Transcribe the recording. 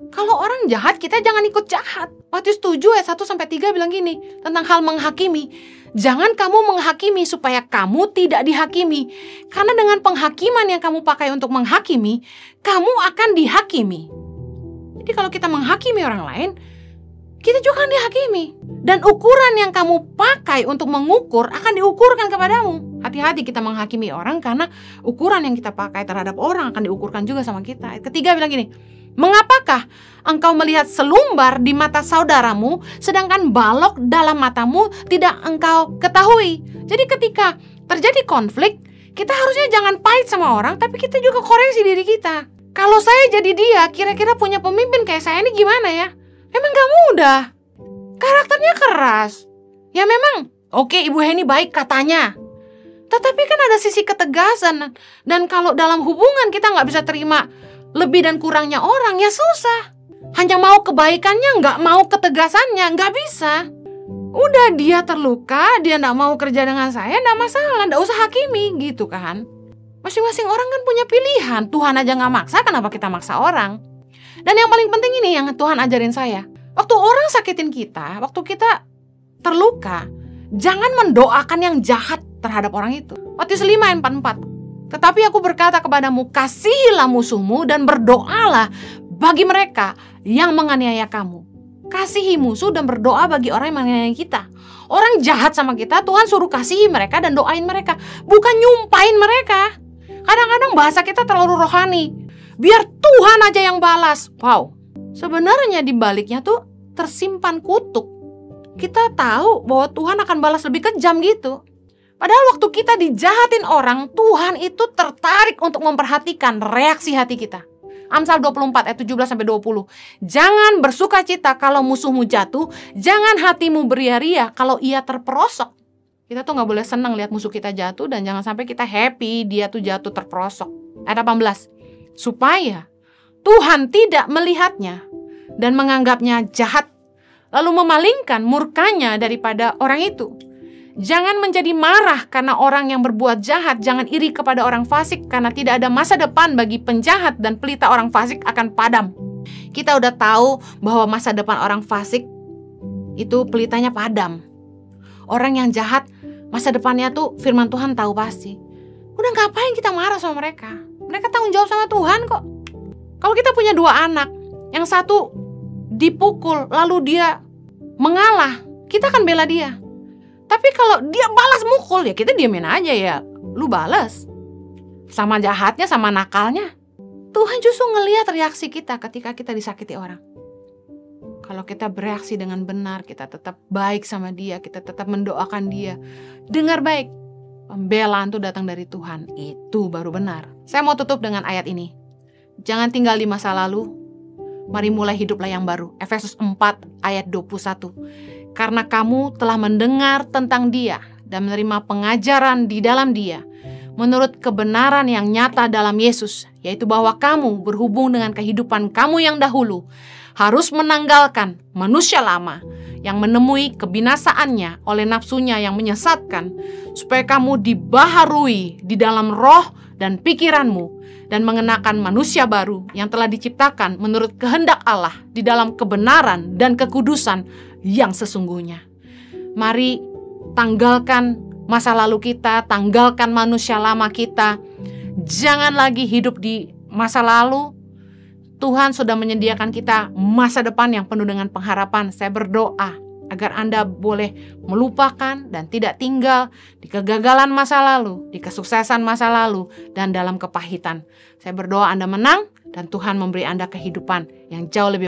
Kalau orang jahat, kita jangan ikut jahat. Matius 7 ayat 1-3 bilang gini, tentang hal menghakimi. Jangan kamu menghakimi supaya kamu tidak dihakimi. Karena dengan penghakiman yang kamu pakai untuk menghakimi, kamu akan dihakimi. Jadi kalau kita menghakimi orang lain, kita juga akan dihakimi. Dan ukuran yang kamu pakai untuk mengukur akan diukurkan kepadamu. Hati-hati kita menghakimi orang, karena ukuran yang kita pakai terhadap orang akan diukurkan juga sama kita. Ayat ketiga bilang gini, mengapakah engkau melihat selumbar di mata saudaramu, sedangkan balok dalam matamu tidak engkau ketahui? Jadi ketika terjadi konflik, kita harusnya jangan pahit sama orang, tapi kita juga koreksi diri kita. Kalau saya jadi dia, kira-kira punya pemimpin kayak saya ini gimana ya? Memang gak mudah. Karakternya keras. Ya memang, oke, Ibu Heni baik katanya. Tetapi kan ada sisi ketegasan. Dan kalau dalam hubungan kita gak bisa terima lebih dan kurangnya orang, ya susah. Hanya mau kebaikannya, gak mau ketegasannya, gak bisa. Udah dia terluka, dia gak mau kerja dengan saya, gak masalah, gak usah hakimi gitu kan. Masing-masing orang kan punya pilihan. Tuhan aja gak maksa, kenapa kita maksa orang? Dan yang paling penting ini yang Tuhan ajarin saya. Waktu orang sakitin kita, waktu kita terluka, jangan mendoakan yang jahat terhadap orang itu. Matius 5 ayat 44. Tetapi aku berkata kepadamu, kasihilah musuhmu dan berdoalah bagi mereka yang menganiaya kamu. Kasihi musuh dan berdoa bagi orang yang menganiaya kita. Orang jahat sama kita, Tuhan suruh kasihi mereka dan doain mereka, bukan nyumpain mereka. Kadang-kadang bahasa kita terlalu rohani. Biar Tuhan aja yang balas. Wow. Sebenarnya di baliknya tuh tersimpan kutuk. Kita tahu bahwa Tuhan akan balas lebih kejam gitu. Padahal waktu kita dijahatin orang, Tuhan itu tertarik untuk memperhatikan reaksi hati kita. Amsal 24 ayat 17-20. Jangan bersuka cita kalau musuhmu jatuh, jangan hatimu beria-ria kalau ia terperosok. Kita tuh gak boleh senang lihat musuh kita jatuh, dan jangan sampai kita happy dia tuh jatuh terperosok. Ayat 18. Supaya Tuhan tidak melihatnya dan menganggapnya jahat, lalu memalingkan murkanya daripada orang itu. Jangan menjadi marah karena orang yang berbuat jahat. Jangan iri kepada orang fasik, karena tidak ada masa depan bagi penjahat dan pelita orang fasik akan padam. Kita udah tahu bahwa masa depan orang fasik itu pelitanya padam. Orang yang jahat, masa depannya tuh firman Tuhan tahu pasti. Udah ngapain kita marah sama mereka? Mereka tanggung jawab sama Tuhan kok. Kalau kita punya 2 anak, yang satu dipukul lalu dia mengalah, kita akan bela dia. Tapi kalau dia balas mukul, ya kita diamin aja, ya lu balas. Sama jahatnya, sama nakalnya. Tuhan justru ngelihat reaksi kita ketika kita disakiti orang. Kalau kita bereaksi dengan benar, kita tetap baik sama dia, kita tetap mendoakan dia. Dengar baik, pembelaan itu datang dari Tuhan. Itu baru benar. Saya mau tutup dengan ayat ini. Jangan tinggal di masa lalu, mari mulai hiduplah yang baru. Efesus 4 ayat 21. Karena kamu telah mendengar tentang dia dan menerima pengajaran di dalam dia, menurut kebenaran yang nyata dalam Yesus, yaitu bahwa kamu berhubung dengan kehidupan kamu yang dahulu, harus menanggalkan manusia lama yang menemui kebinasaannya oleh nafsunya yang menyesatkan, supaya kamu dibaharui di dalam roh dan pikiranmu, dan mengenakan manusia baru yang telah diciptakan menurut kehendak Allah di dalam kebenaran dan kekudusan yang sesungguhnya. Mari tanggalkan masa lalu kita, tanggalkan manusia lama kita. Jangan lagi hidup di masa lalu. Tuhan sudah menyediakan kita masa depan yang penuh dengan pengharapan. Saya berdoa agar Anda boleh melupakan dan tidak tinggal di kegagalan masa lalu, di kesuksesan masa lalu, dan dalam kepahitan. Saya berdoa Anda menang dan Tuhan memberi Anda kehidupan yang jauh lebih